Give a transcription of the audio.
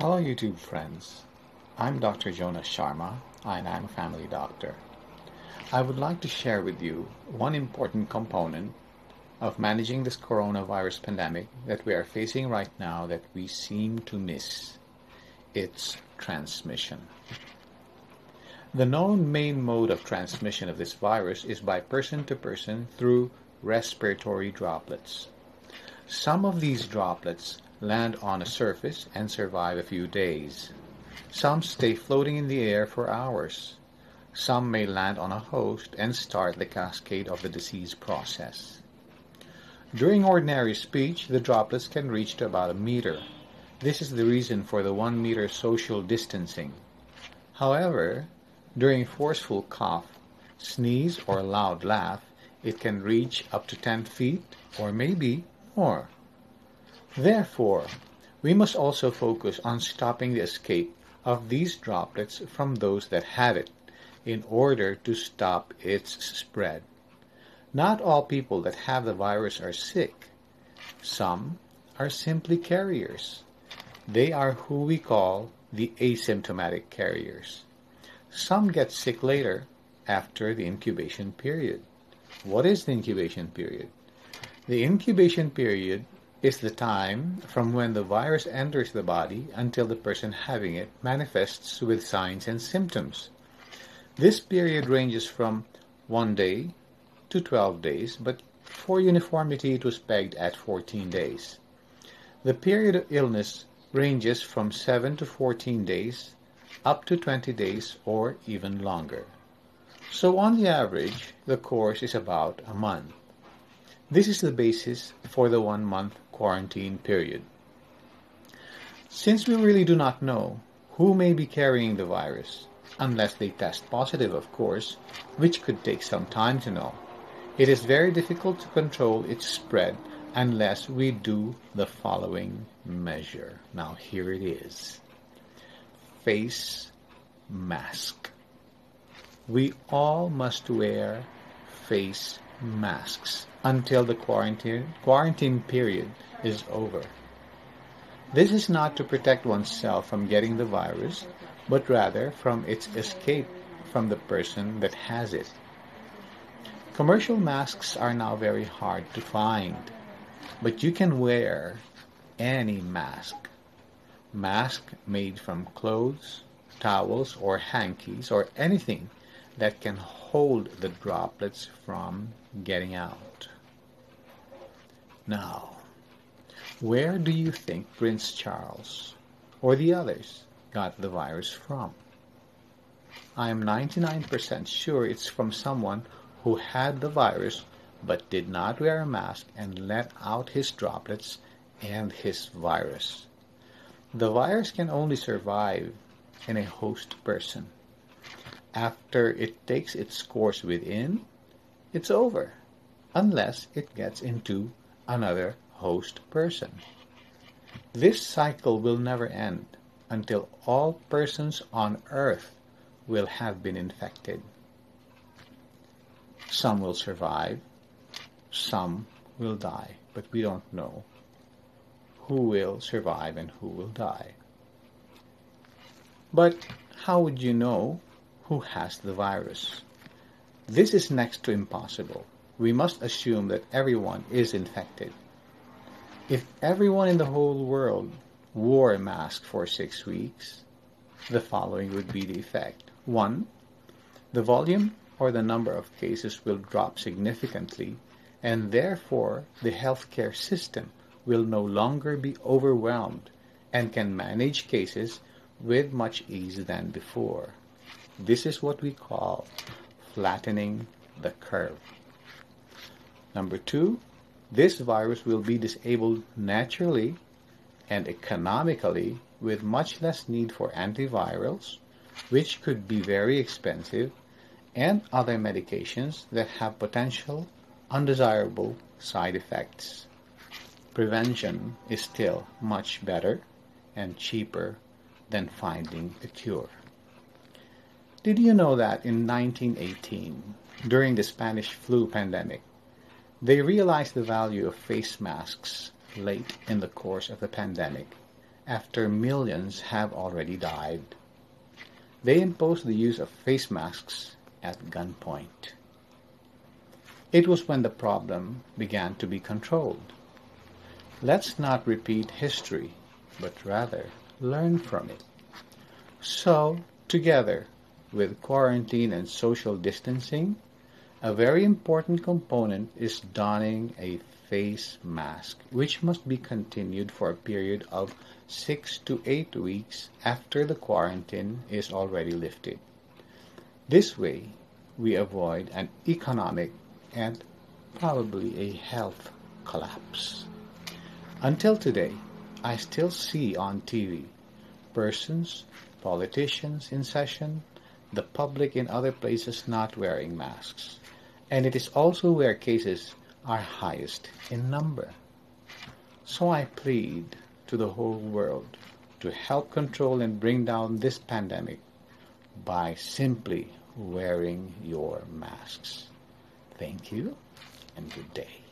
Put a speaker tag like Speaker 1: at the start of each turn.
Speaker 1: Hello YouTube friends, I'm Dr. Jonas Sharma and I'm a family doctor. I would like to share with you one important component of managing this coronavirus pandemic that we are facing right now that we seem to miss. It's transmission. The known main mode of transmission of this virus is by person to person through respiratory droplets. Some of these droplets land on a surface and survive a few days. Some stay floating in the air for hours. Some may land on a host and start the cascade of the disease process. During ordinary speech, the droplets can reach to about a meter. This is the reason for the 1 meter social distancing. However, during forceful cough, sneeze, or loud laugh, it can reach up to 10 feet or maybe more. Therefore, we must also focus on stopping the escape of these droplets from those that have it in order to stop its spread. Not all people that have the virus are sick. Some are simply carriers. They are who we call the asymptomatic carriers. Some get sick later after the incubation period. What is the incubation period? The incubation period is the time from when the virus enters the body until the person having it manifests with signs and symptoms. This period ranges from 1 day to 12 days, but for uniformity it was pegged at 14 days. The period of illness ranges from 7 to 14 days, up to 20 days, or even longer. So on the average, the course is about a month. This is the basis for the 1-month quarantine period. Since we really do not know who may be carrying the virus, unless they test positive, of course, which could take some time to know, it is very difficult to control its spread unless we do the following measure. Now here it is. Face mask. We all must wear face masks until the quarantine period is over. This is not to protect oneself from getting the virus, but rather from its escape from the person that has it. Commercial masks are now very hard to find, but you can wear any mask. Mask made from clothes, towels, or hankies, or anything that can hold the droplets from getting out. Now, where do you think Prince Charles or the others got the virus from? I am 99% sure it's from someone who had the virus but did not wear a mask and let out his droplets and his virus. The virus can only survive in a host person. After it takes its course within, it's over, unless it gets into another host person. This cycle will never end until all persons on earth will have been infected. Some will survive, some will die, but we don't know who will survive and who will die. But how would you know who has the virus? This is next to impossible. We must assume that everyone is infected. If everyone in the whole world wore a mask for 6 weeks, the following would be the effect. 1. The volume or the number of cases will drop significantly, and therefore the healthcare system will no longer be overwhelmed and can manage cases with much ease than before. This is what we call flattening the curve. Number 2, this virus will be disabled naturally and economically with much less need for antivirals, which could be very expensive, and other medications that have potential undesirable side effects. Prevention is still much better and cheaper than finding a cure. Did you know that in 1918, during the Spanish flu pandemic, they realized the value of face masks late in the course of the pandemic, after millions have already died. They imposed the use of face masks at gunpoint. It was when the problem began to be controlled. Let's not repeat history, but rather learn from it. So, together with quarantine and social distancing, a very important component is donning a face mask, which must be continued for a period of 6 to 8 weeks after the quarantine is already lifted. This way, we avoid an economic and probably a health collapse. Until today, I still see on TV persons, politicians in session, the public in other places not wearing masks. And it is also where cases are highest in number. So I plead to the whole world to help control and bring down this pandemic by simply wearing your masks. Thank you and good day.